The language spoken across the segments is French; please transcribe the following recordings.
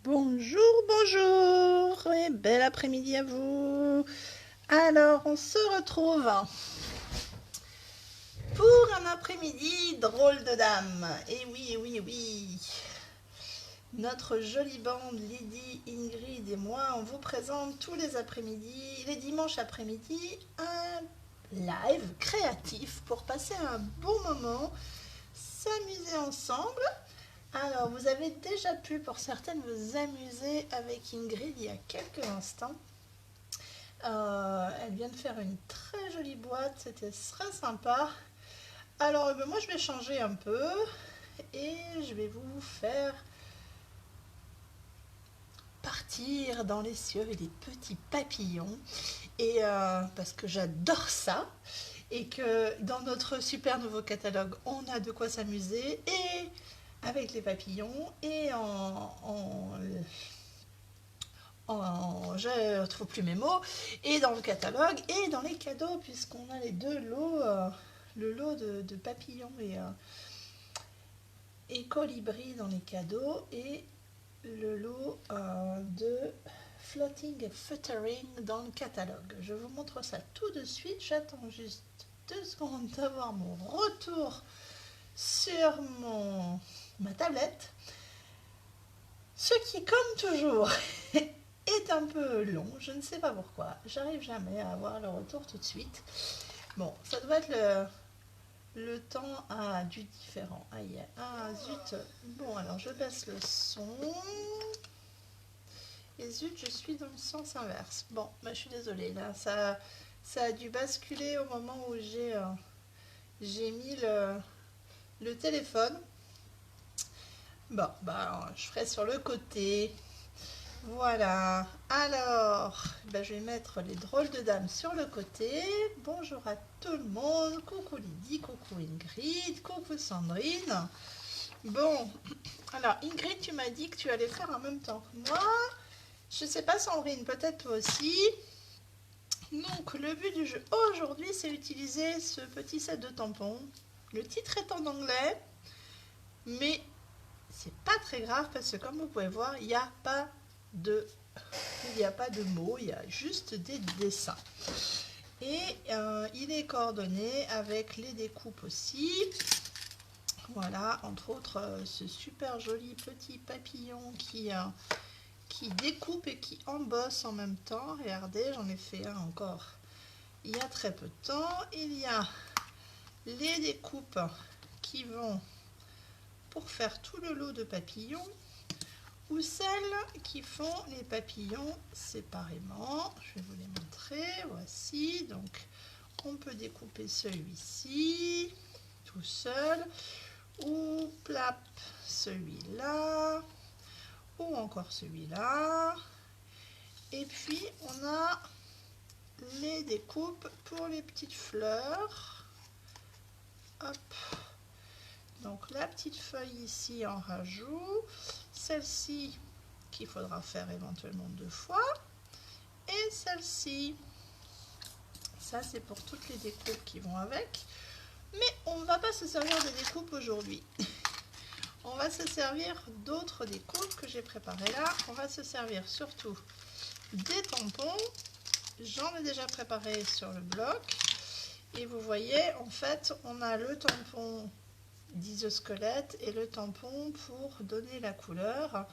Bonjour, bonjour et bel après-midi à vous. Alors, on se retrouve pour un après-midi drôle de dame. Et oui, oui, oui. Notre jolie bande Lydie, Ingrid et moi, on vous présente tous les après-midi, les dimanches après-midi, un live créatif pour passer un bon moment, s'amuser ensemble. Alors, vous avez déjà pu, pour certaines, vous amuser avec Ingrid il y a quelques instants. Elle vient de faire une très jolie boîte, c'était très sympa. Alors, moi, je vais changer un peu et je vais vous faire partir dans les cieux avec des petits papillons. Et parce que j'adore ça et que dans notre super nouveau catalogue, on a de quoi s'amuser et avec les papillons et je ne retrouve plus mes mots, et dans le catalogue et dans les cadeaux, puisqu'on a les deux lots, le lot de papillons et colibris dans les cadeaux, et le lot de floating et futtering dans le catalogue. Je vous montre ça tout de suite, j'attends juste 2 secondes d'avoir mon retour sur ma tablette, ce qui, comme toujours, est un peu long, je ne sais pas pourquoi, j'arrive jamais à avoir le retour tout de suite. Bon, ça doit être le temps du différent. Aïe, ah zut. Bon, alors je baisse le son. Et zut, je suis dans le sens inverse. Bon, bah, je suis désolée, là, ça a dû basculer au moment où j'ai mis le téléphone. Bon, bah, je ferai sur le côté. Voilà, alors, ben je vais mettre les drôles de dames sur le côté. Bonjour à tout le monde, coucou Lydie, coucou Ingrid, coucou Sandrine. Bon, alors Ingrid, tu m'as dit que tu allais faire en même temps que moi. Je sais pas Sandrine, peut-être toi aussi. Donc le but du jeu aujourd'hui, c'est utiliser ce petit set de tampons. Le titre est en anglais, mais c'est pas très grave parce que comme vous pouvez voir, il n'y a pas de mots, il y a juste des dessins. Et il est coordonné avec les découpes aussi. Voilà, entre autres ce super joli petit papillon qui découpe et qui embosse en même temps. Regardez, j'en ai fait un encore il y a très peu de temps. Il y a les découpes qui vont pour faire tout le lot de papillons, ou celles qui font les papillons séparément. Je vais vous les montrer. Voici, donc on peut découper celui-ci tout seul, ou plap celui-là, ou encore celui-là. Et puis on a les découpes pour les petites fleurs. Hop. Donc la petite feuille ici en rajout, celle-ci qu'il faudra faire éventuellement 2 fois, et celle-ci. Ça c'est pour toutes les découpes qui vont avec, mais on ne va pas se servir des découpes aujourd'hui. On va se servir d'autres découpes que j'ai préparées là. On va se servir surtout des tampons. J'en ai déjà préparé sur le bloc, et vous voyez en fait on a le tampon d'isosquelette et le tampon pour donner la couleur,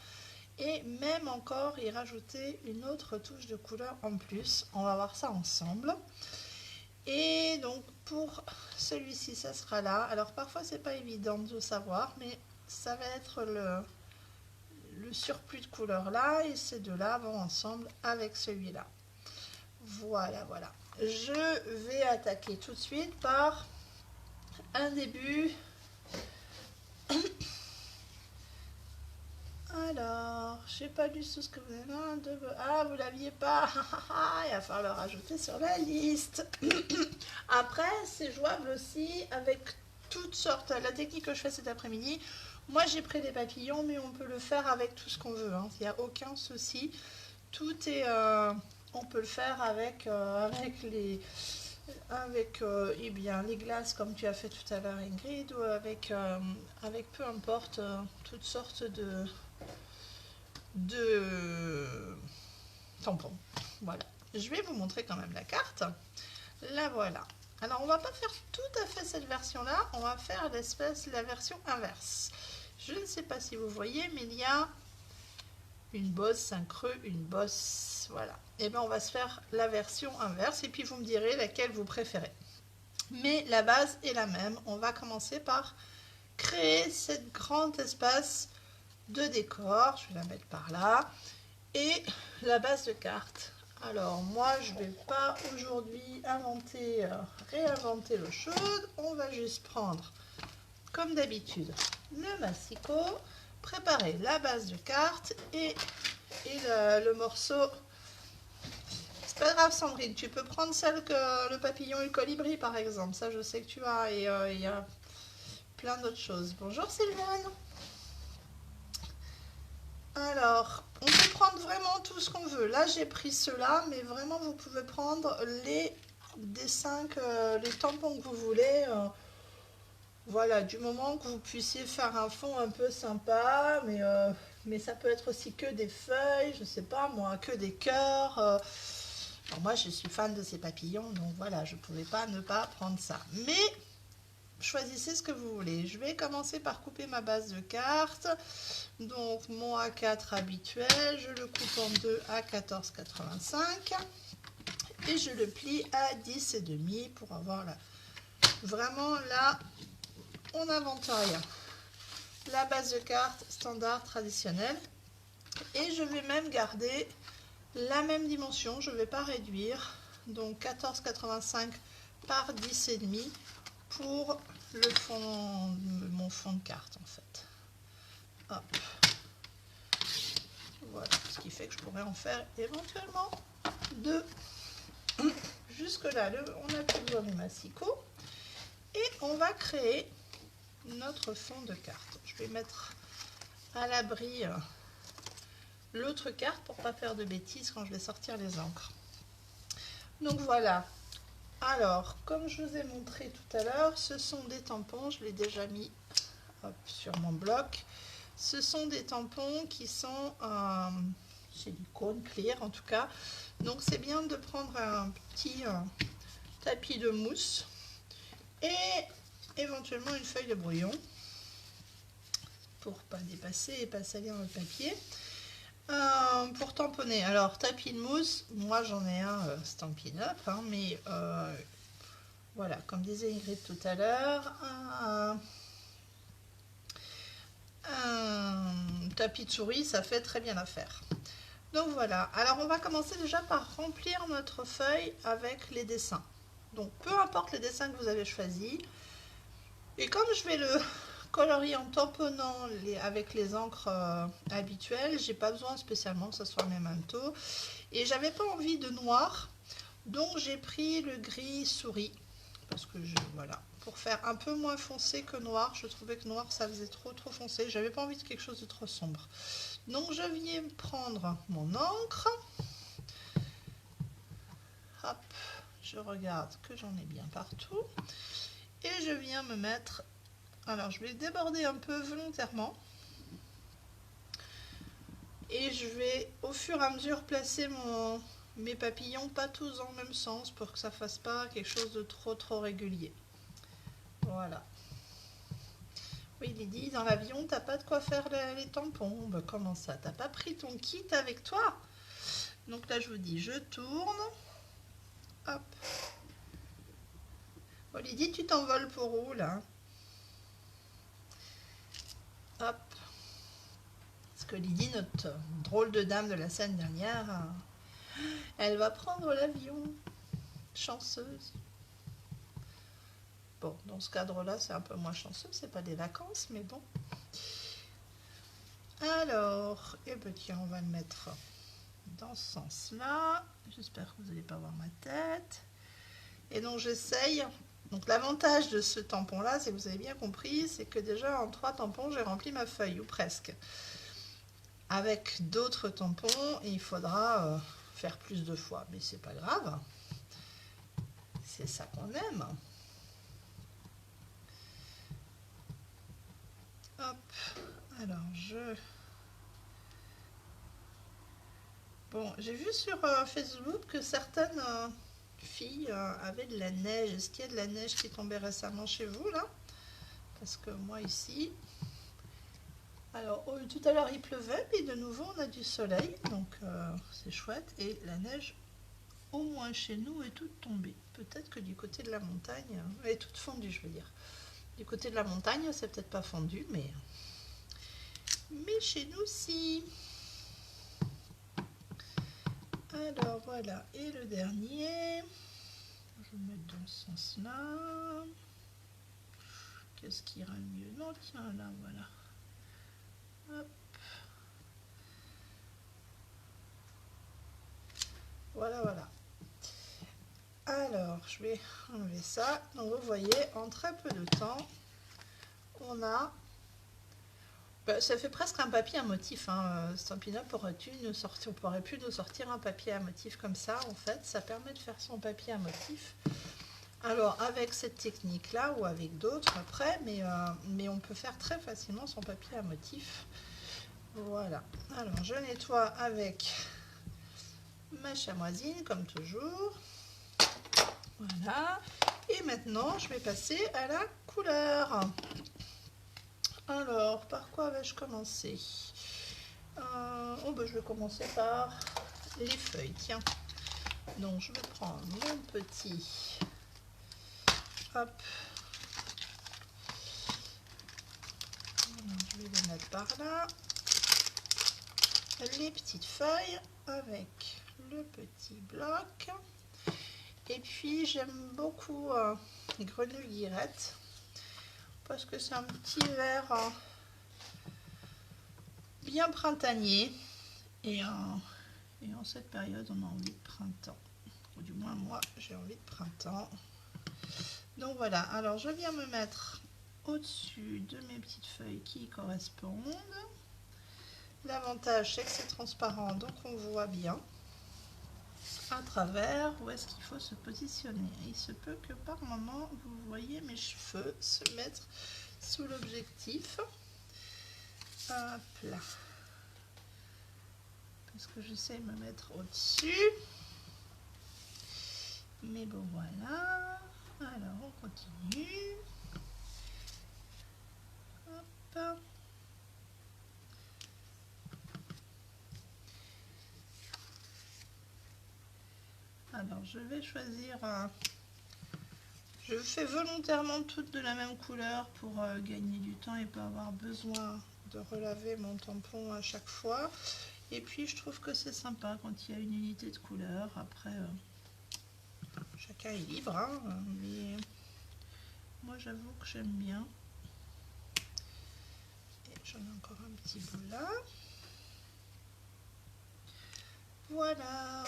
et même encore y rajouter une autre touche de couleur en plus. On va voir ça ensemble. Et donc pour celui-ci ça sera là. Alors parfois c'est pas évident de savoir, mais ça va être le surplus de couleur là, et ces deux là vont ensemble avec celui-là. Voilà, voilà. Je vais attaquer tout de suite par un début. Alors, je n'ai pas lu tout ce que vous avez. Ah, vous l'aviez pas. Il va falloir le rajouter sur la liste. Après, c'est jouable aussi avec toutes sortes. La technique que je fais cet après-midi, moi j'ai pris des papillons, mais on peut le faire avec tout ce qu'on veut. Hein. Il n'y a aucun souci. Tout est. On peut le faire avec eh bien, les glaces comme tu as fait tout à l'heure Ingrid, ou avec peu importe toutes sortes de tampons. Voilà. Je vais vous montrer quand même la carte. La voilà. Alors, on va pas faire tout à fait cette version-là. On va faire la version inverse. Je ne sais pas si vous voyez, mais il y a une bosse, un creux, une bosse. Voilà. Et bien, on va se faire la version inverse. Et puis, vous me direz laquelle vous préférez. Mais la base est la même. On va commencer par créer cette grand espace de décor. Je vais la mettre par là. Et la base de carte. Alors moi je vais pas aujourd'hui réinventer l'eau chaude. On va juste prendre comme d'habitude le massicot, préparer la base de carte et le morceau. C'est pas grave Sandrine, tu peux prendre celle que le papillon et le colibri par exemple. Ça je sais que tu as et il y a plein d'autres choses. Bonjour Sylvain. Alors, on peut prendre vraiment tout ce qu'on veut. Là, j'ai pris ceux-là, mais vraiment, vous pouvez prendre les dessins, les tampons que vous voulez. Voilà, du moment que vous puissiez faire un fond un peu sympa, mais ça peut être aussi que des feuilles, je sais pas moi, que des cœurs. Alors moi, je suis fan de ces papillons, donc voilà, je ne pouvais pas ne pas prendre ça. Mais choisissez ce que vous voulez. Je vais commencer par couper ma base de carte. Donc mon A4 habituel, je le coupe en deux à 14,85 et je le plie à 10,5 pour avoir vraiment là, on n'invente rien. La base de carte standard traditionnelle et je vais même garder la même dimension, je ne vais pas réduire. Donc 14,85 par 10,5 pour mon fond de carte en fait. Hop. Voilà, ce qui fait que je pourrais en faire éventuellement deux. Jusque là, on n'a plus besoin du massicot. Et on va créer notre fond de carte. Je vais mettre à l'abri l'autre carte pour ne pas faire de bêtises quand je vais sortir les encres. Donc voilà. Alors, comme je vous ai montré tout à l'heure, ce sont des tampons, je l'ai déjà mis sur mon bloc. Ce sont des tampons qui sont silicone, clear en tout cas. Donc c'est bien de prendre un petit tapis de mousse et éventuellement une feuille de brouillon pour pas dépasser et pas salir notre papier. Pour tamponner, alors tapis de mousse, moi j'en ai un Stampin' Up, hein, mais voilà, comme disait Ingrid tout à l'heure, un tapis de souris, ça fait très bien l'affaire. Donc voilà, alors on va commencer déjà par remplir notre feuille avec les dessins. Donc peu importe les dessins que vous avez choisis. Et comme je vais le colorier en tamponnant avec les encres habituelles, j'ai pas besoin spécialement que ce soit memento. Et j'avais pas envie de noir, donc j'ai pris le gris souris. Parce que voilà, pour faire un peu moins foncé que noir, je trouvais que noir ça faisait trop foncé. J'avais pas envie de quelque chose de trop sombre. Donc je viens prendre mon encre. Hop, je regarde que j'en ai bien partout. Et je viens me mettre... Alors je vais déborder un peu volontairement. Et je vais au fur et à mesure placer mes papillons pas tous dans le même sens pour que ça fasse pas quelque chose de trop régulier. Voilà. Oui Lydie, dans l'avion t'as pas de quoi faire les tampons. Ben, comment ça? T'as pas pris ton kit avec toi? Donc là je vous dis, je tourne. Hop. Bon, Lydie, tu t'envoles pour où là? Hop. Parce que Lydie, notre drôle de dame de la semaine dernière, elle va prendre l'avion. Chanceuse. Bon, dans ce cadre-là, c'est un peu moins chanceux, c'est pas des vacances, mais bon. Alors, et ben tiens, on va le mettre dans ce sens-là. J'espère que vous n'allez pas voir ma tête. Et donc j'essaye. Donc l'avantage de ce tampon-là, c'est que vous avez bien compris, c'est que déjà en 3 tampons, j'ai rempli ma feuille, ou presque. Avec d'autres tampons, il faudra faire plus de fois, mais c'est pas grave. C'est ça qu'on aime. Hop, alors je Bon, j'ai vu sur Facebook que certaines filles avaient de la neige. Est-ce qu'il y a de la neige qui est tombée récemment chez vous là? Parce que moi ici... Alors, tout à l'heure il pleuvait, puis de nouveau on a du soleil, donc c'est chouette. Et la neige, au moins chez nous, est toute tombée. Peut-être que du côté de la montagne, elle est toute fondue, je veux dire. Du côté de la montagne, c'est peut-être pas fondu, mais chez nous, si. Alors voilà, et le dernier, je vais le mettre dans ce sens-là. Qu'est-ce qui ira mieux? Non, tiens, là, voilà. Hop. Voilà, voilà. Alors, je vais enlever ça. Donc, vous voyez, en très peu de temps, on a... ça fait presque un papier à motif. Stampin' Up aurait pu nous sortir un papier à motif comme ça, en fait. Ça permet de faire son papier à motif. Alors, avec cette technique-là, ou avec d'autres après, mais on peut faire très facilement son papier à motif. Voilà. Alors, je nettoie avec ma chamoisine, comme toujours. Voilà. Et maintenant, je vais passer à la couleur. Alors, par quoi vais-je commencer? Je vais commencer par les feuilles. Tiens. Donc, je vais prendre mon petit... Hop. Je vais les mettre par là. Les petites feuilles avec le petit bloc. Et puis, j'aime beaucoup les grenouilles guirettes parce que c'est un petit vert bien printanier. Et en cette période, on a envie de printemps. Ou du moins, moi, j'ai envie de printemps. Donc voilà, alors je viens me mettre au-dessus de mes petites feuilles qui y correspondent. L'avantage, c'est que c'est transparent, donc on voit bien à travers où est-ce qu'il faut se positionner. Il se peut que par moment, vous voyez mes cheveux se mettre sous l'objectif. Hop là. Parce que j'essaie de me mettre au-dessus. Mais bon, voilà. Alors, on continue. Hop. Alors, je vais choisir je fais volontairement toutes de la même couleur pour gagner du temps et pas avoir besoin de relaver mon tampon à chaque fois. Et puis, je trouve que c'est sympa quand il y a une unité de couleur. Après, chacun est libre, hein, mais moi, j'avoue que j'aime bien. Et j'en ai encore un petit bout là. Voilà.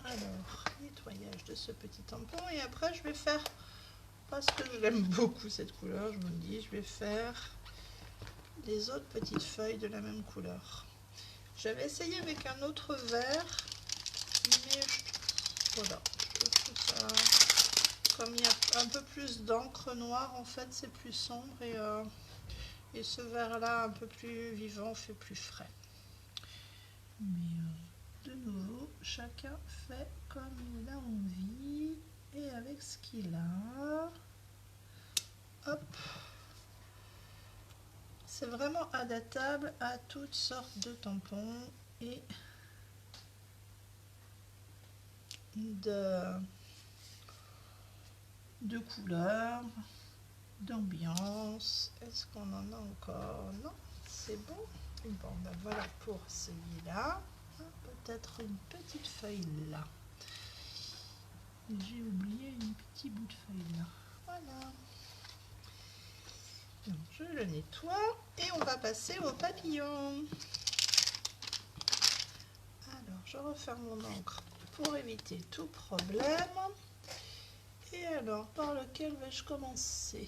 Alors, nettoyage de ce petit tampon. Et après, je vais faire, parce que je l'aime beaucoup cette couleur, je vous le dis, je vais faire les autres petites feuilles de la même couleur. J'avais essayé avec un autre vert, mais voilà, je trouve ça, comme il y a un peu plus d'encre noire, en fait, c'est plus sombre et ce vert-là, un peu plus vivant, fait plus frais. Mais de nouveau, chacun fait comme il a envie et avec ce qu'il a. Hop. C'est vraiment adaptable à toutes sortes de tampons et de couleurs, d'ambiance. Est-ce qu'on en a encore? Non, c'est bon. Bon, ben voilà pour celui-là. Peut-être une petite feuille là. J'ai oublié un petit bout de feuille là. Voilà. Donc, je le nettoie et on va passer au papillon. Alors, je referme mon encre pour éviter tout problème. Et alors, par lequel vais-je commencer?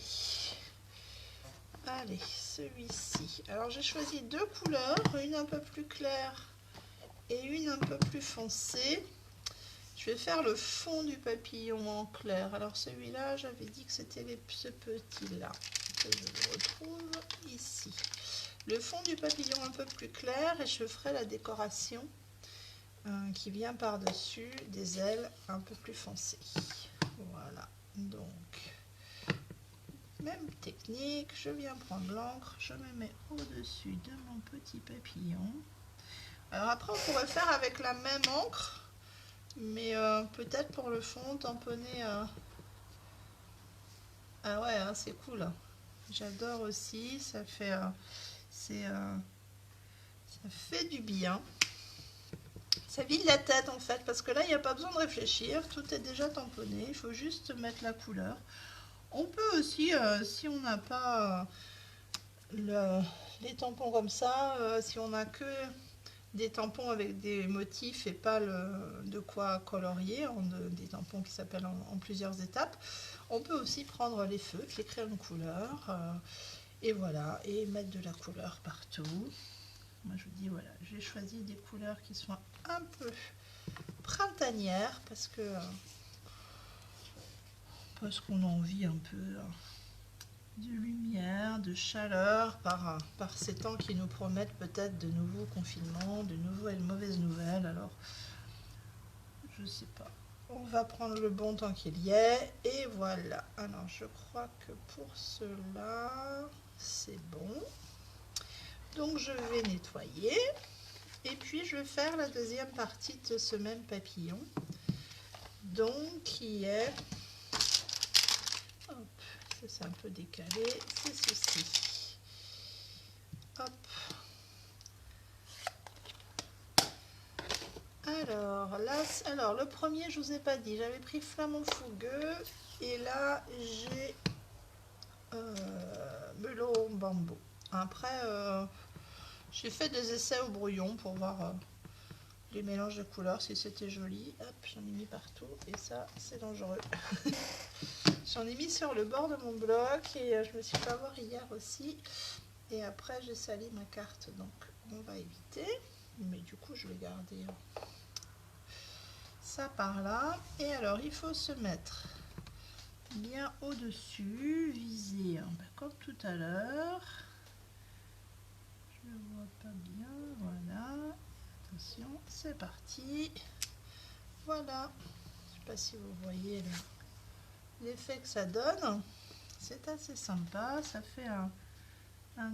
Allez, celui-ci. Alors, j'ai choisi deux couleurs, une un peu plus claire et une un peu plus foncée. Je vais faire le fond du papillon en clair. Alors, celui-là, j'avais dit que c'était ce petit-là. Je le retrouve ici. Le fond du papillon un peu plus clair et je ferai la décoration qui vient par-dessus des ailes un peu plus foncées. Voilà, donc même technique, je viens prendre l'encre, je me mets au-dessus de mon petit papillon. Alors après on pourrait faire avec la même encre, mais peut-être pour le fond tamponner. Ah ouais, hein, c'est cool. J'adore aussi, ça fait, ça fait du bien. Ça vide la tête en fait, parce que là il n'y a pas besoin de réfléchir, tout est déjà tamponné, il faut juste mettre la couleur. On peut aussi, si on n'a pas les tampons comme ça, si on n'a que des tampons avec des motifs et pas de quoi colorier, des tampons qui s'appellent en plusieurs étapes, on peut aussi prendre les feutres, les crayons de couleur, et voilà, et mettre de la couleur partout. Moi je vous dis voilà, j'ai choisi des couleurs qui sont un peu printanières parce qu'on a envie un peu de lumière, de chaleur par ces temps qui nous promettent peut-être de nouveaux confinements, de nouvelles mauvaises nouvelles. Alors je sais pas, on va prendre le bon temps qu'il y ait et voilà. Alors je crois que pour cela c'est bon, donc je vais nettoyer et puis je vais faire la deuxième partie de ce même papillon, donc qui est, hop, ça c'est un peu décalé, c'est ceci, hop. Alors là, alors le premier je vous ai pas dit, j'avais pris flamant fougueux et là j'ai melon bambou. Après j'ai fait des essais au brouillon pour voir les mélanges de couleurs si c'était joli. Hop, j'en ai mis partout et ça c'est dangereux. J'en ai mis sur le bord de mon bloc et je me suis fait avoir hier aussi. Et après j'ai sali ma carte, donc on va éviter. Mais du coup je vais garder ça par là. Et alors il faut se mettre bien au-dessus, viser comme tout à l'heure. Je ne vois pas bien, voilà. Attention, c'est parti. Voilà. Je ne sais pas si vous voyez l'effet que ça donne. C'est assez sympa. Ça fait un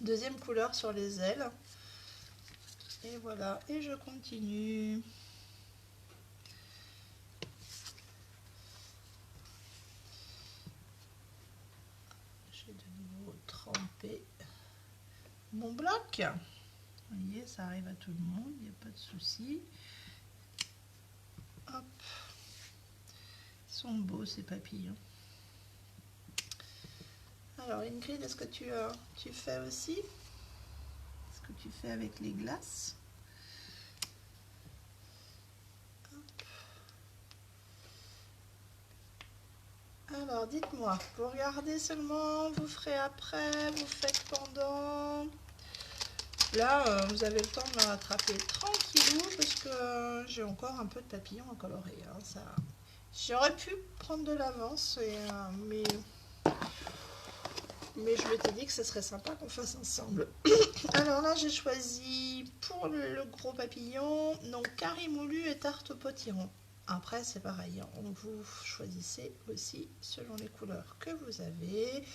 deuxième couleur sur les ailes. Et voilà. Et je continue. J'ai de nouveau trempé mon bloc. Vous voyez, ça arrive à tout le monde, il n'y a pas de souci. Hop. Ils sont beaux ces papillons. Alors Ingrid, est-ce que tu fais aussi? Est-ce que tu fais avec les glaces? Hop. Alors dites-moi, vous regardez seulement, vous ferez après, vous faites pendant? Là, vous avez le temps de me rattraper tranquillou parce que j'ai encore un peu de papillons à colorer. Hein, ça... J'aurais pu prendre de l'avance, mais je m'étais dit que ce serait sympa qu'on fasse ensemble. Alors là, j'ai choisi pour le gros papillon, donc carré moulu et tarte au potiron. Après, c'est pareil, vous choisissez aussi selon les couleurs que vous avez,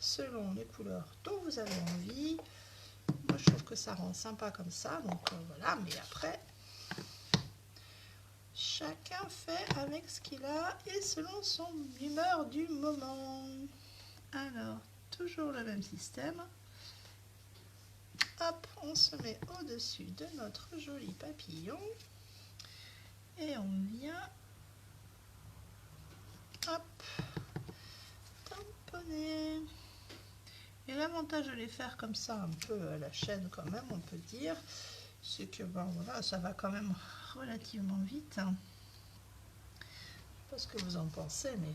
selon les couleurs dont vous avez envie. Moi, je trouve que ça rend sympa comme ça, donc voilà, mais après, chacun fait avec ce qu'il a et selon son humeur du moment. Alors, toujours le même système. Hop, on se met au-dessus de notre joli papillon et on vient, hop, tamponner. Et l'avantage de les faire comme ça, un peu à la chaîne quand même, on peut dire, c'est que ben voilà, ça va quand même relativement vite. Hein. Je sais pas ce que vous en pensez, mais...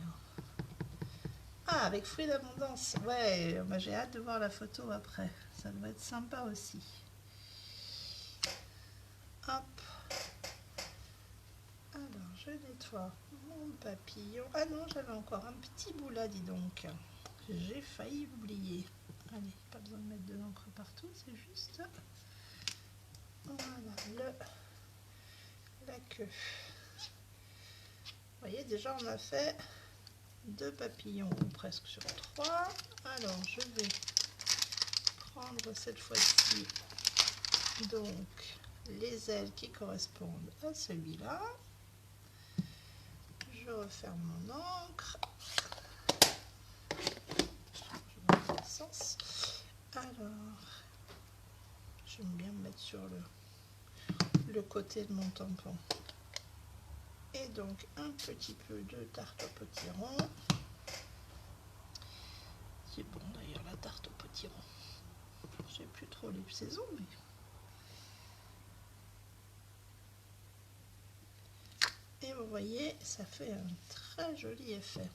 Ah, avec fruits d'abondance. Ouais, bah, j'ai hâte de voir la photo après. Ça doit être sympa aussi. Hop. Alors, je nettoie mon papillon. Ah non, j'avais encore un petit bout là, dis donc. J'ai failli oublier. Allez, pas besoin de mettre de l'encre partout, c'est juste Voilà, la queue. Vous voyez, déjà on a fait 2 papillons, ou presque sur 3. Alors, je vais prendre cette fois-ci donc les ailes qui correspondent à celui-là. Je referme mon encre. Je vais dans le sens. Alors, j'aime bien me mettre sur le côté de mon tampon. Et donc un petit peu de tarte au potiron. C'est bon d'ailleurs la tarte au potiron. Je sais plus trop les saisons, mais et vous voyez, ça fait un très joli effet.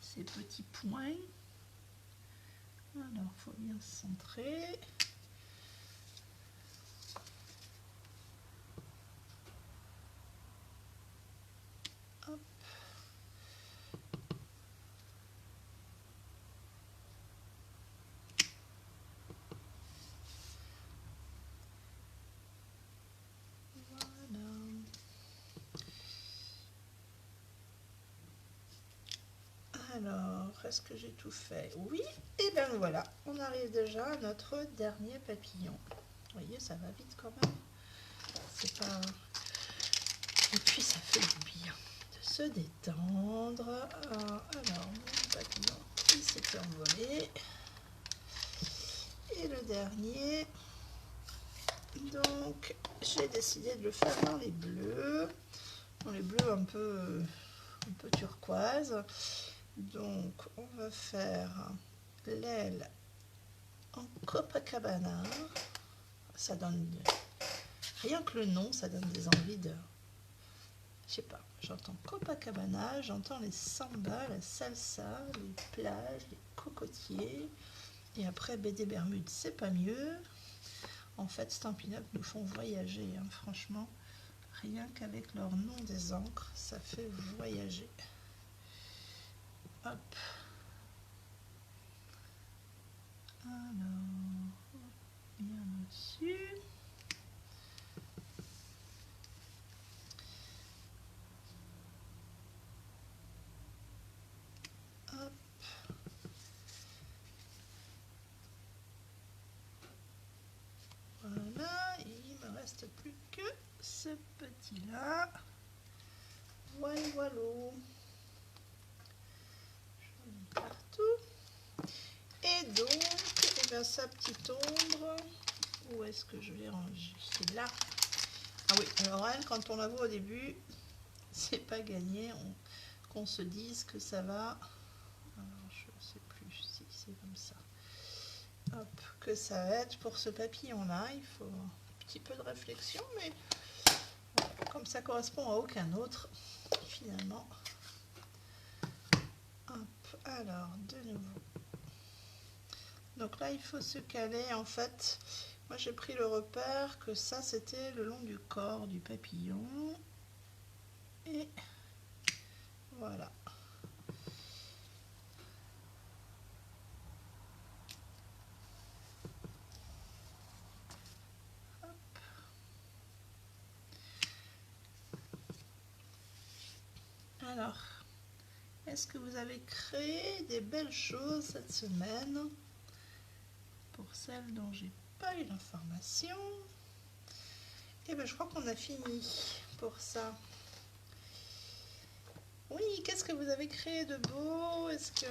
Ces petits points. Alors, il faut bien se centrer. Hop. Voilà. Alors, est-ce que j'ai tout fait? Oui, et bien voilà, on arrive déjà à notre dernier papillon. Vous voyez, ça va vite quand même. C'est pas... Et puis ça fait du bien de se détendre. Alors, mon papillon, il s'était envolé. Et le dernier, donc j'ai décidé de le faire dans les bleus. Dans les bleus un peu turquoise. Donc on va faire l'aile en Copacabana. Ça donne, rien que le nom, ça donne des envies de... Je sais pas, j'entends Copacabana, j'entends les sambas, la salsa, les plages, les cocotiers. Et après BD Bermude, c'est pas mieux. En fait, Stampin' Up nous font voyager, hein, franchement. Rien qu'avec leur nom des encres, ça fait voyager. Hop. Alors, bien dessus. Hop. Voilà, et il me reste plus que ce petit-là. Voilà, voilà. Je mets partout. Et donc, eh bien, sa petite ombre, où est-ce que je l'ai rangée? C'est là. Ah oui, alors elle, quand on la voit au début, c'est pas gagné. Qu'on se dise que ça va. Alors, je sais plus si c'est comme ça. Hop, que ça va être pour ce papillon-là. Il faut un petit peu de réflexion, mais comme ça correspond à aucun autre, finalement. Hop, alors, de nouveau. Donc là, il faut se caler, en fait. Moi, j'ai pris le repère que ça, c'était le long du corps du papillon. Et voilà. Hop. Alors, est-ce que vous avez créé des belles choses cette semaine? Pour celles dont j'ai pas eu l'information. Et bien, je crois qu'on a fini pour ça. Oui, qu'est-ce que vous avez créé de beau? Est-ce que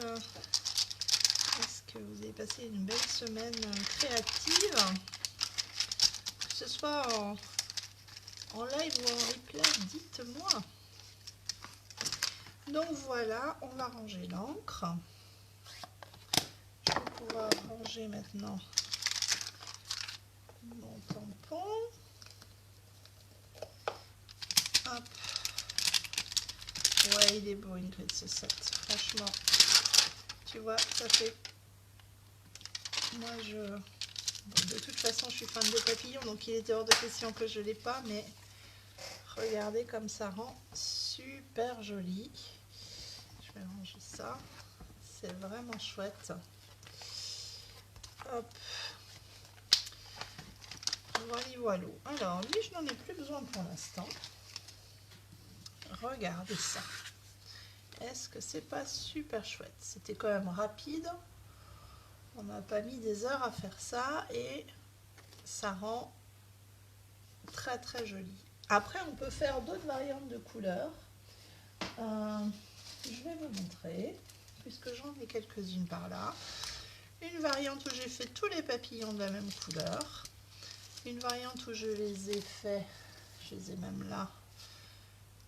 vous avez passé une belle semaine créative? Que ce soit en live ou en replay, dites-moi. Donc voilà, on va ranger l'encre. Je vais pouvoir ranger maintenant mon tampon. Hop. Ouais, il est beau Ingrid ce set. Franchement, tu vois, ça fait... Moi, bon, de toute façon, je suis fan de papillons, donc il était hors de question que je ne l'ai pas, mais regardez comme ça rend super joli. Je vais ranger ça. C'est vraiment chouette. Hop. Voilà, voilà. Alors, lui, je n'en ai plus besoin pour l'instant. Regardez ça. Est-ce que c'est pas super chouette? C'était quand même rapide. On n'a pas mis des heures à faire ça et ça rend très très joli. Après, on peut faire d'autres variantes de couleurs. Je vais vous montrer, puisque j'en ai quelques-unes par là. Une variante où j'ai fait tous les papillons de la même couleur. Une variante où je les ai fait, je les ai même là,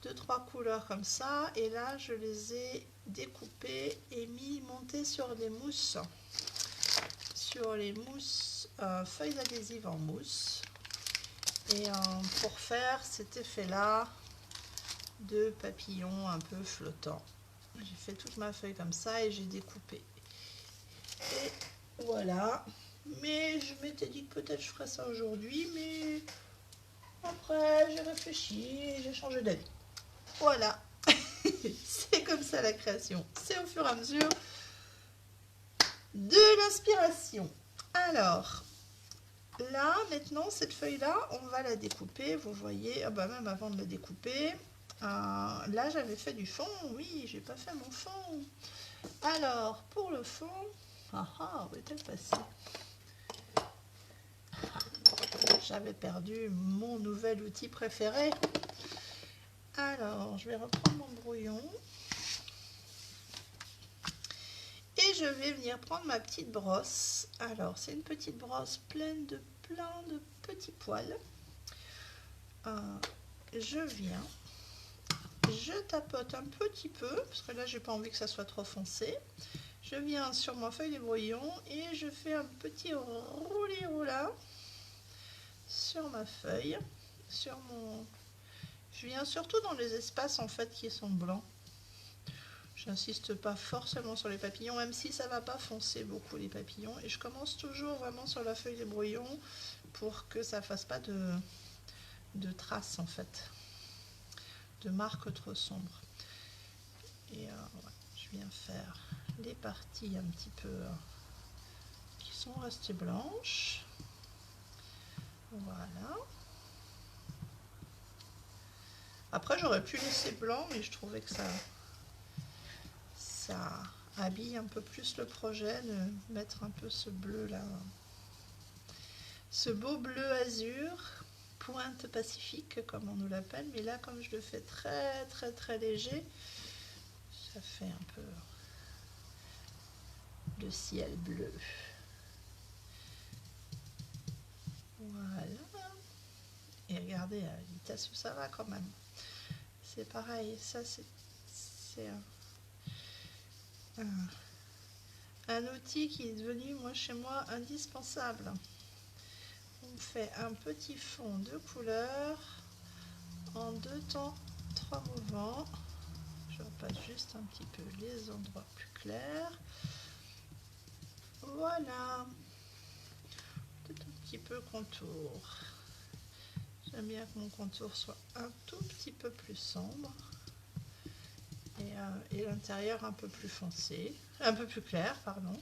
2-3 couleurs comme ça. Et là, je les ai découpés et montés sur des mousses. Sur les mousses, feuilles adhésives en mousse. Et pour faire cet effet-là de papillon un peu flottant. J'ai fait toute ma feuille comme ça et j'ai découpé. Et voilà. Mais je m'étais dit que peut-être je ferais ça aujourd'hui, mais après j'ai réfléchi, j'ai changé d'avis. Voilà. C'est comme ça la création. C'est au fur et à mesure de l'inspiration. Alors, là, maintenant, cette feuille-là, on va la découper. Vous voyez, ah bah même avant de la découper, là, j'avais fait du fond. Oui, j'ai pas fait mon fond. Alors, pour le fond, où est-elle passée? J'avais perdu mon nouvel outil préféré. Alors, je vais reprendre mon brouillon. Et je vais venir prendre ma petite brosse. Alors, c'est une petite brosse pleine de plein de petits poils. Je viens, je tapote un petit peu, parce que là, j'ai pas envie que ça soit trop foncé. Je viens sur ma feuille de brouillon et je fais un petit roulis-roulin sur ma feuille, sur mon... Je viens surtout dans les espaces en fait qui sont blancs. J'insiste pas forcément sur les papillons, même si ça va pas foncer beaucoup les papillons. Et je commence toujours vraiment sur la feuille de brouillon pour que ça fasse pas de traces en fait, de marques trop sombres. Et ouais, je viens faire les parties un petit peu qui sont restées blanches. Voilà. Après, j'aurais pu laisser blanc, mais je trouvais que ça habille un peu plus le projet, de mettre un peu ce bleu là, ce beau bleu azur, pointe pacifique comme on nous l'appelle, mais là comme je le fais très très très léger, ça fait un peu le ciel bleu. Voilà. Et regardez à la vitesse où ça va quand même. C'est pareil, ça c'est un outil qui est devenu moi chez moi indispensable. On fait un petit fond de couleur en 2 temps 3 mouvements. Je repasse juste un petit peu les endroits plus clairs. Voilà. Peut-être un petit peu contour. J'aime bien que mon contour soit un tout petit peu plus sombre. Et l'intérieur un peu plus foncé. Un peu plus clair, pardon.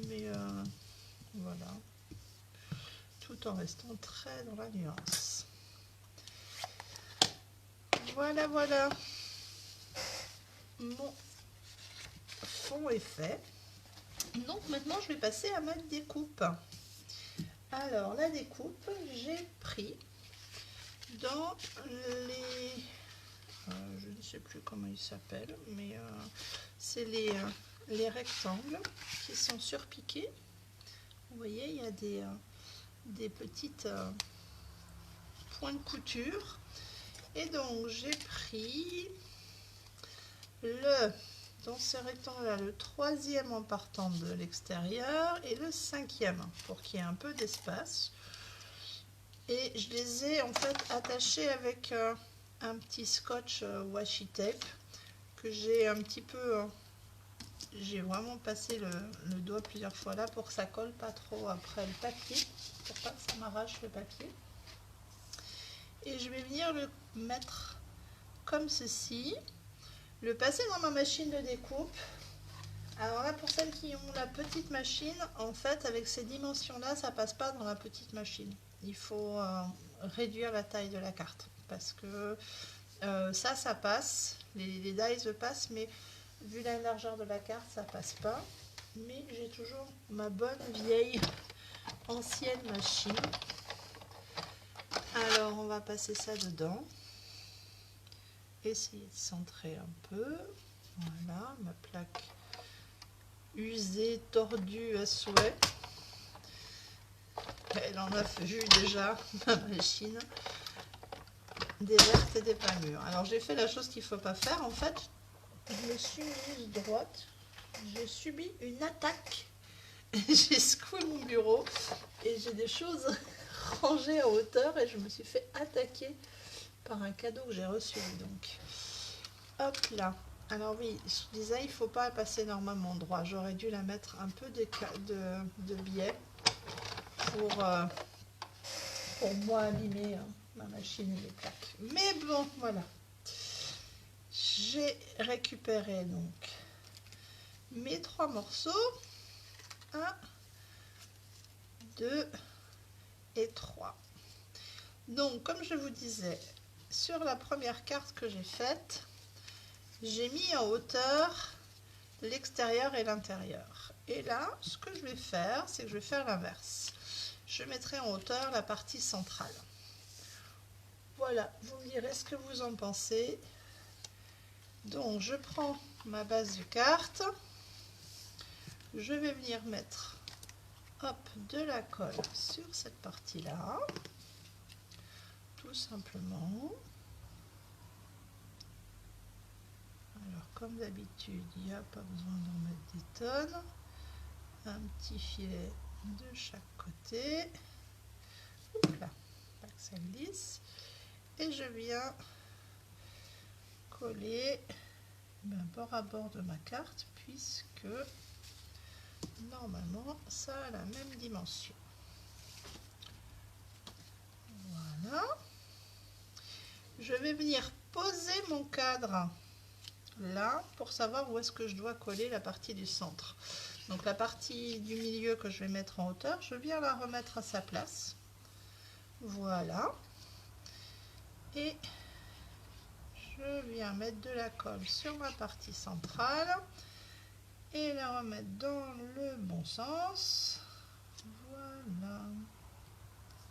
Mais voilà. Tout en restant très dans la nuance. Voilà, voilà. Mon fond est fait. Donc maintenant, je vais passer à ma découpe. Alors, la découpe, j'ai pris dans les... je ne sais plus comment ils s'appellent, mais c'est les rectangles qui sont surpiqués. Vous voyez, il y a des petites points de couture. Et donc, j'ai pris dans ces rectangles-là, le 3e en partant de l'extérieur et le 5e pour qu'il y ait un peu d'espace. Et je les ai en fait attachés avec un petit scotch washi tape que j'ai un petit peu... j'ai vraiment passé le doigt plusieurs fois là pour que ça colle pas trop après le papier, pour pas que ça m'arrache le papier. Et je vais venir le mettre comme ceci, le passer dans ma machine de découpe. Alors là, pour celles qui ont la petite machine, en fait, avec ces dimensions-là, ça passe pas dans la petite machine. il faut réduire la taille de la carte parce que ça passe, les dies passent, mais vu la largeur de la carte, ça passe pas. Mais j'ai toujours ma bonne vieille ancienne machine. Alors on va passer ça dedans. Essayer de centrer un peu. Voilà, ma plaque usée, tordue à souhait. Elle en a vu déjà, ma machine, des vertes et des pas mûres. Alors j'ai fait la chose qu'il ne faut pas faire. En fait, je me suis mise droite. J'ai subi une attaque. J'ai secoué mon bureau et j'ai des choses rangées en hauteur et je me suis fait attaquer par un cadeau que j'ai reçu. Donc, hop là. Alors oui, je disais, il ne faut pas passer normalement droit. J'aurais dû la mettre un peu de biais pour moi abîmer ma machine et les plaques. Mais bon, voilà. J'ai récupéré donc mes 3 morceaux. 1, 2 et 3. Donc, comme je vous disais, sur la première carte que j'ai faite, j'ai mis en hauteur l'extérieur et l'intérieur. Et là, ce que je vais faire, c'est que je vais faire l'inverse. Je mettrai en hauteur la partie centrale. Voilà, vous me direz ce que vous en pensez. Donc, je prends ma base de carte. Je vais venir mettre de la colle sur cette partie-là. Tout simplement. Alors, comme d'habitude, il n'y a pas besoin d'en mettre des tonnes. Un petit filet de chaque côté. Oups là, pas que ça glisse. Et je viens coller bord à bord de ma carte, puisque normalement, ça a la même dimension. Voilà. Je vais venir poser mon cadre là pour savoir où est-ce que je dois coller la partie du centre. Donc la partie du milieu que je vais mettre en hauteur, je viens la remettre à sa place. Voilà. Et je viens mettre de la colle sur ma partie centrale et la remettre dans le bon sens. Voilà.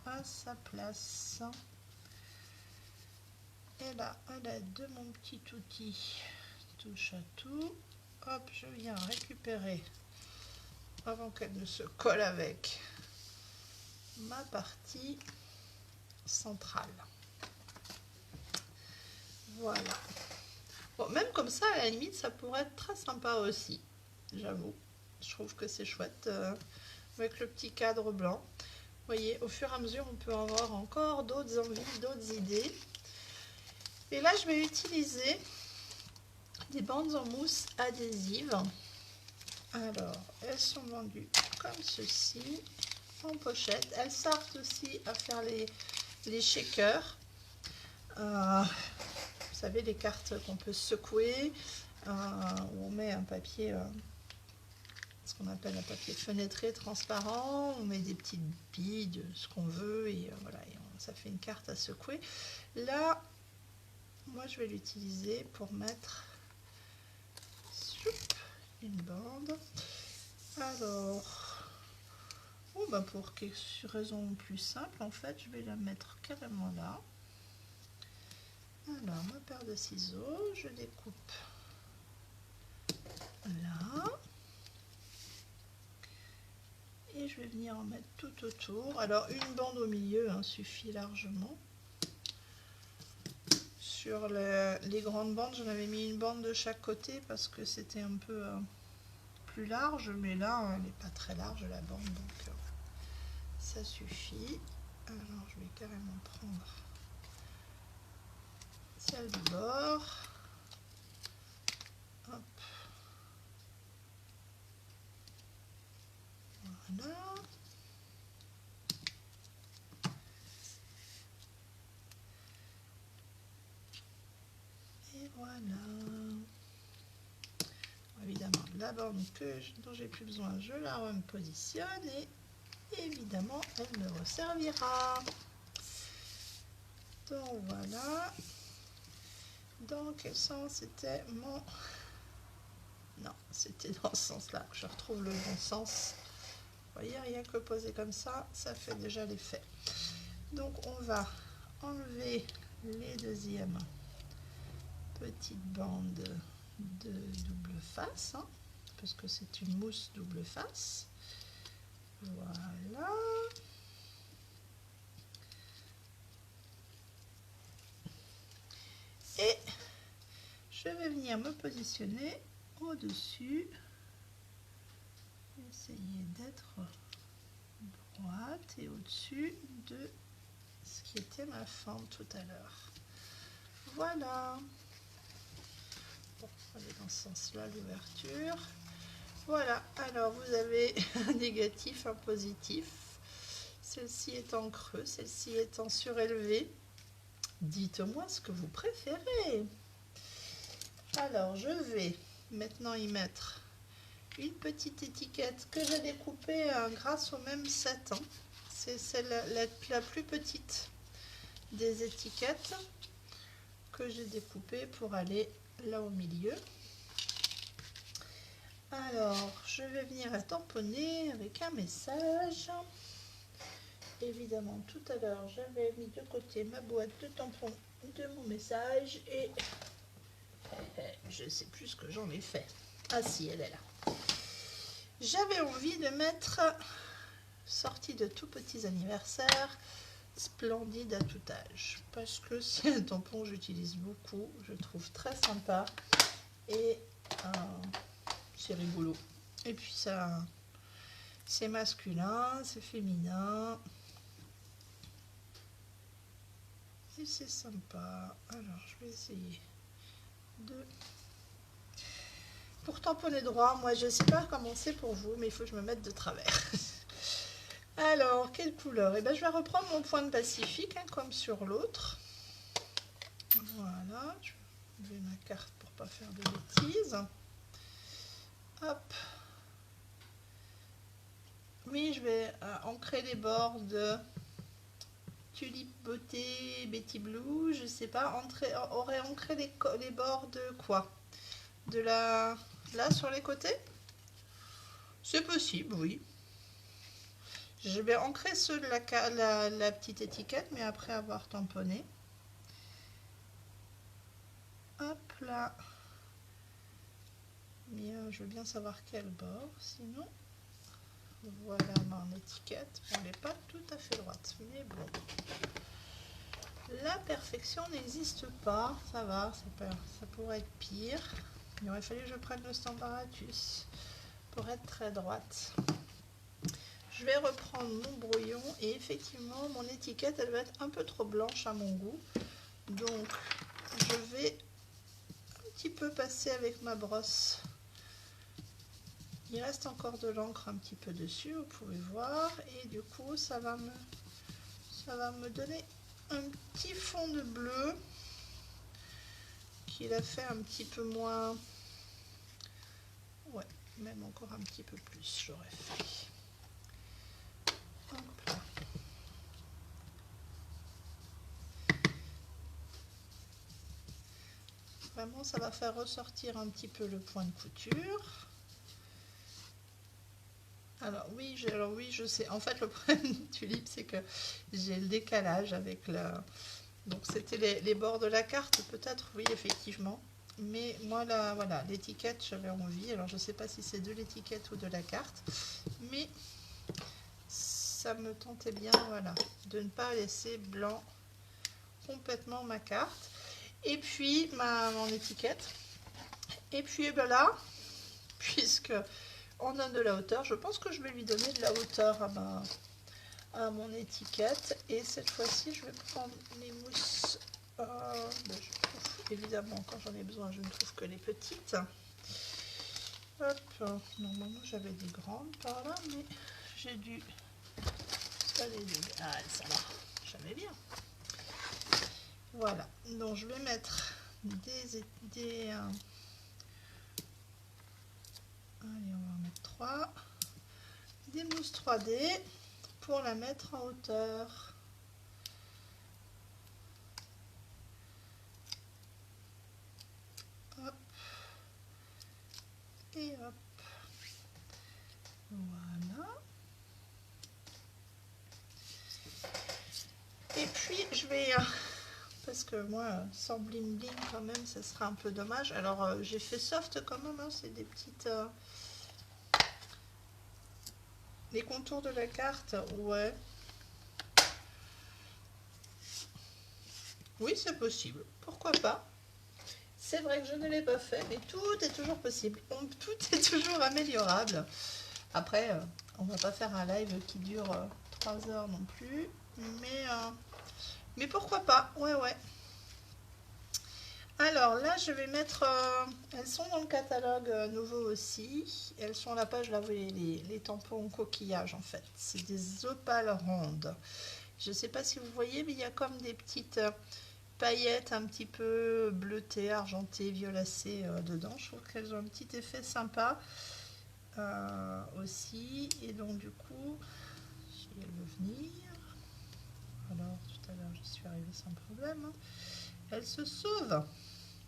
À sa place. Et là, à l'aide de mon petit outil touche à tout, hop, je viens récupérer, avant qu'elle ne se colle avec, ma partie centrale. Voilà. Bon, même comme ça, à la limite, ça pourrait être très sympa aussi, j'avoue. Je trouve que c'est chouette, avec le petit cadre blanc. Vous voyez, au fur et à mesure, on peut avoir encore d'autres envies, d'autres idées. Et là, je vais utiliser des bandes en mousse adhésive. Alors, elles sont vendues comme ceci, en pochette. Elles servent aussi à faire les shakers. Vous savez, les cartes qu'on peut secouer, où on met un papier, ce qu'on appelle un papier fenêtré transparent. On met des petites billes de ce qu'on veut et voilà, et ça fait une carte à secouer. Là, moi, je vais l'utiliser pour mettre une bande. Alors, pour quelque raison plus simple, en fait, je vais la mettre carrément là. Alors, ma paire de ciseaux, je découpe là. Et je vais venir en mettre tout autour. Alors, une bande au milieu suffit largement. Sur les grandes bandes, j'en avais mis une bande de chaque côté parce que c'était un peu plus large, mais là, elle n'est pas très large la bande, donc ça suffit. Alors, je vais carrément prendre celle du bord. Hop. Voilà. Et voilà. Évidemment, la bande dont j'ai plus besoin, je la repositionne et Et évidemment, elle me resservira. Donc voilà. Dans quel sens c'était mon... Non, c'était dans ce sens-là. Je retrouve le bon sens. Vous voyez, rien que poser comme ça, ça fait déjà l'effet. Donc on va enlever les deuxièmes petites bandes de double face, hein, parce que c'est une mousse double face. Voilà. Et je vais venir me positionner au-dessus. Essayer d'être droite et au-dessus de ce qui était ma forme tout à l'heure. Voilà. Bon, aller dans ce sens-là, l'ouverture. Voilà, alors vous avez un négatif, un positif. Celle-ci est en creux, celle-ci est en surélevé. Dites-moi ce que vous préférez. Alors, je vais maintenant y mettre une petite étiquette que j'ai découpée grâce au même set. Hein. C'est celle la plus petite des étiquettes que j'ai découpée pour aller là au milieu. Alors, je vais venir la tamponner avec un message. Évidemment, tout à l'heure, j'avais mis de côté ma boîte de tampons de mon message et je ne sais plus ce que j'en ai fait. Ah si, elle est là. J'avais envie de mettre sortie de tout petits anniversaires, splendide à tout âge, parce que c'est un tampon que j'utilise beaucoup, je trouve très sympa et c'est rigolo. Et puis ça, c'est masculin, c'est féminin et c'est sympa. Alors je vais essayer de... Pour tamponner droit, moi je ne sais pas comment c'est pour vous, mais il faut que je me mette de travers. Alors, quelle couleur? Eh bien, je vais reprendre mon point de Pacifique, hein, comme sur l'autre. Voilà, je vais ma carte pour ne pas faire de bêtises. Hop. Oui, je vais ancrer les bords de Tulipe Beauté, Betty Blue, je sais pas, aurait ancré les bords de quoi? De la... Là, sur les côtés? C'est possible, oui. Je vais ancrer ceux de la petite étiquette, mais après avoir tamponné. Hop là. Mais je veux bien savoir quel bord, sinon... Voilà mon étiquette. Elle n'est pas tout à fait droite, mais bon. La perfection n'existe pas, ça va, ça pourrait être pire. Il aurait fallu que je prenne le Stamparatus pour être très droite. Je vais reprendre mon brouillon et effectivement mon étiquette elle va être un peu trop blanche à mon goût. Donc je vais un petit peu passer avec ma brosse. Il reste encore de l'encre un petit peu dessus, vous pouvez voir. Et du coup ça va me donner un petit fond de bleu qui l'a fait un petit peu moins, ouais, même encore un petit peu plus j'aurais fait. Hop là. Vraiment ça va faire ressortir un petit peu le point de couture. Alors oui, je sais. En fait, le problème du tulipe, c'est que j'ai le décalage avec la... Donc c'était les bords de la carte, peut-être, oui, effectivement. Mais moi, là, voilà, l'étiquette, j'avais envie. Alors, je ne sais pas si c'est de l'étiquette ou de la carte. Mais ça me tentait bien, voilà, de ne pas laisser blanc complètement ma carte. Et puis, mon étiquette. Et puis, ben là, puisque... on donne de la hauteur, je pense que je vais lui donner de la hauteur à mon étiquette. Et cette fois-ci, je vais prendre les mousses. Je trouve, évidemment, quand j'en ai besoin, je ne trouve que les petites. Hop, normalement j'avais des grandes par là, mais j'ai dû... Ah, ça va, jamais bien. Voilà, donc je vais mettre allez, on va en mettre 3. Des mousses 3D. pour la mettre en hauteur. Hop. Et hop. Voilà. Et puis je vais, parce que moi sans bling bling quand même ça sera un peu dommage. Alors j'ai fait soft quand même, hein, c'est des petites... les contours de la carte, ouais. Oui, c'est possible, pourquoi pas. C'est vrai que je ne l'ai pas fait, mais tout est toujours possible. Tout est toujours améliorable. Après, on va pas faire un live qui dure 3 heures non plus. Mais pourquoi pas, ouais, ouais. Alors là, je vais mettre... elles sont dans le catalogue nouveau aussi. Elles sont à la page, là, vous voyez, les tampons coquillages, en fait. C'est des opales rondes. Je ne sais pas si vous voyez, mais il y a comme des petites... paillettes un petit peu bleutées, argentées, violacées dedans. Je trouve qu'elles ont un petit effet sympa aussi. Et donc du coup, si elle veut venir, alors tout à l'heure je suis arrivée sans problème. Hein. Elle se sauve.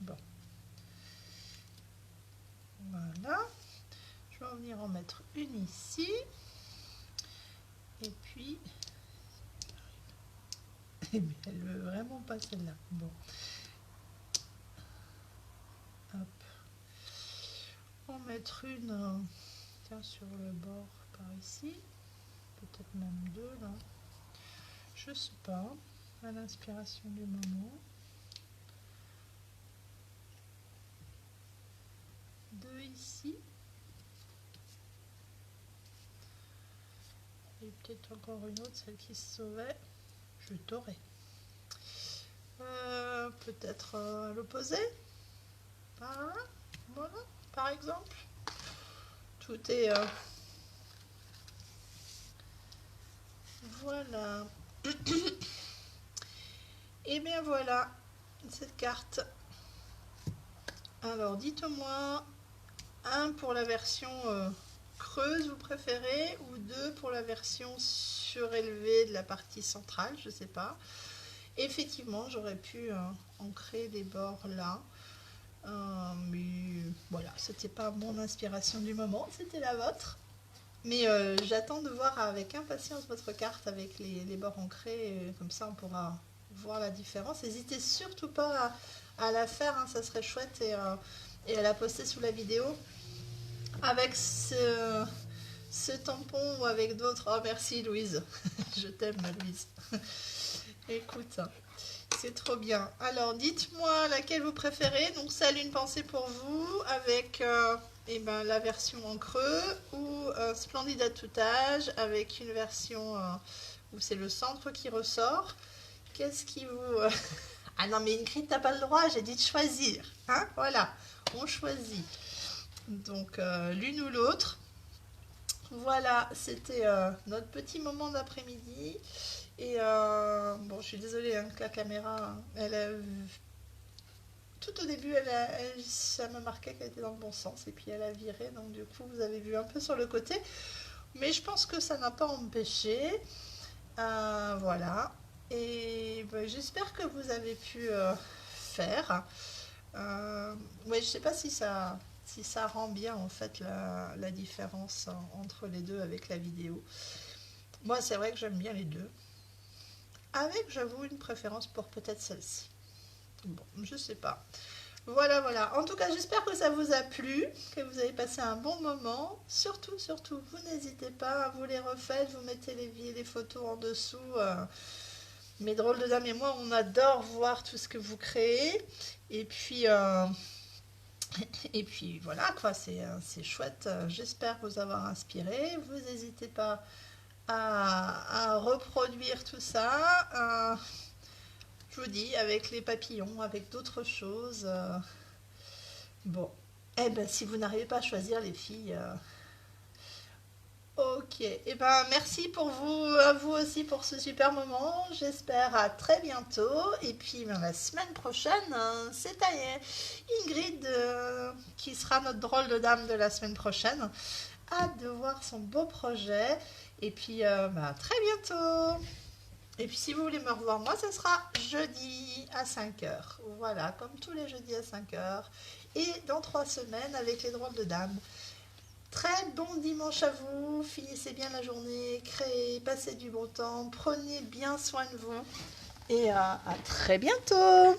Bon, voilà. Je vais en venir en mettre une ici. Et puis, elle veut vraiment pas celle-là. Bon. Hop. En mettre une tiens, sur le bord par ici. Peut-être même deux là. Je sais pas. À l'inspiration du moment. Deux ici. Et peut-être encore une autre, celle qui se sauvait. Je t'aurai. Peut-être à l'opposé. Par là. Voilà, par exemple. Tout est... Voilà. Et bien voilà, cette carte. Alors, dites-moi, un pour la version creuse, vous préférez, ou deux pour la version surélevée de la partie centrale, je sais pas. Effectivement, j'aurais pu ancrer les bords là. Mais voilà, c'était pas mon inspiration du moment, c'était la vôtre. Mais j'attends de voir avec impatience votre carte avec les bords ancrés, comme ça on pourra voir la différence. N'hésitez surtout pas à la faire, hein, ça serait chouette, et à la poster sous la vidéo. Avec ce tampon ou avec d'autres. Oh merci Louise, je t'aime Louise. Écoute, c'est trop bien. Alors dites-moi laquelle vous préférez. Donc celle une pensée pour vous avec eh ben, la version en creux ou splendide à tout âge avec une version où c'est le centre qui ressort. Qu'est-ce qui vous... Ah non mais Ingrid, t'as pas le droit, j'ai dit de choisir. Hein, voilà, on choisit. Donc l'une ou l'autre. Voilà, c'était notre petit moment d'après-midi. Et bon, je suis désolée hein, que la caméra, tout au début, ça me marquait qu'elle était dans le bon sens. Et puis elle a viré, donc du coup, vous avez vu un peu sur le côté. Mais je pense que ça n'a pas empêché. Voilà. Et ben, j'espère que vous avez pu faire. Ouais, je sais pas si ça rend bien en fait la différence entre les deux avec la vidéo. Moi, c'est vrai que j'aime bien les deux. Avec, j'avoue, une préférence pour peut-être celle-ci. Bon, je sais pas. Voilà, voilà. En tout cas, j'espère que ça vous a plu, que vous avez passé un bon moment. Surtout, surtout, vous n'hésitez pas, vous les refaites, vous mettez les photos en dessous. Mes drôles de dames et moi, on adore voir tout ce que vous créez. Et puis voilà, quoi, c'est chouette. J'espère vous avoir inspiré. Vous n'hésitez pas à reproduire tout ça. Je vous dis, avec les papillons, avec d'autres choses. Bon, eh ben, si vous n'arrivez pas à choisir les filles, ok. Eh ben, merci pour vous, à vous aussi pour ce super moment. J'espère à très bientôt. Et puis ben, la semaine prochaine, c'est Ingrid qui sera notre drôle de dame de la semaine prochaine. Hâte de voir son beau projet. Et puis, à très bientôt. Et puis, si vous voulez me revoir, moi, ce sera jeudi à 5 h. Voilà, comme tous les jeudis à 5 h. Et dans 3 semaines avec les drôles de dames. Très bon dimanche à vous. Finissez bien la journée. Créez, passez du bon temps. Prenez bien soin de vous. Et à très bientôt.